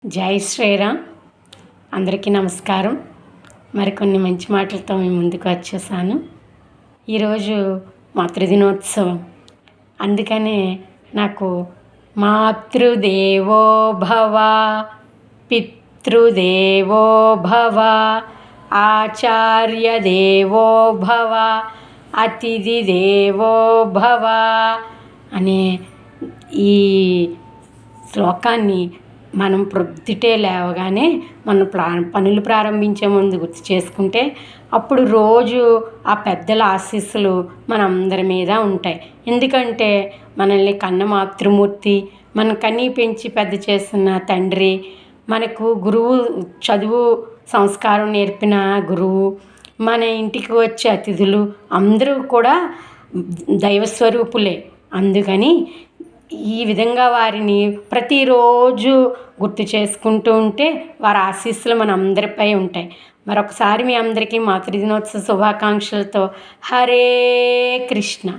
జై శ్రీరామ్. అందరికీ నమస్కారం. మరికొన్ని మంచి మాటలతో మీ ముందుకు వచ్చేసాను. ఈరోజు మాతృదినోత్సవం. అందుకనే నాకు మాతృదేవో భవ, పితృదేవో భవ, ఆచార్య దేవో భవ, అతిథి దేవో భవ అనే ఈ శ్లోకాన్ని మనం ప్రొద్దుటే లేవగానే మన పనులు ప్రారంభించే ముందు గుర్తు చేసుకుంటే అప్పుడు రోజు ఆ పెద్దల ఆశీస్సులు మనందరి మీద ఉంటాయి. ఎందుకంటే మనల్ని కన్న మాతృమూర్తి, మన కన్నీ పెంచి పెద్ద చేసిన తండ్రి, మనకు గురువు, చదువు సంస్కారం నేర్పిన గురువు, మన ఇంటికి వచ్చే అతిథులు అందరూ కూడా దైవస్వరూపులే. అందుకని ఈ విధంగా వారిని ప్రతిరోజు గుర్తు చేసుకుంటూ ఉంటే వారి ఆశీస్సులు మన అందరిపై ఉంటాయి. మరొకసారి మీ అందరికీ మాతృదినోత్సవ శుభాకాంక్షలతో హరే కృష్ణ.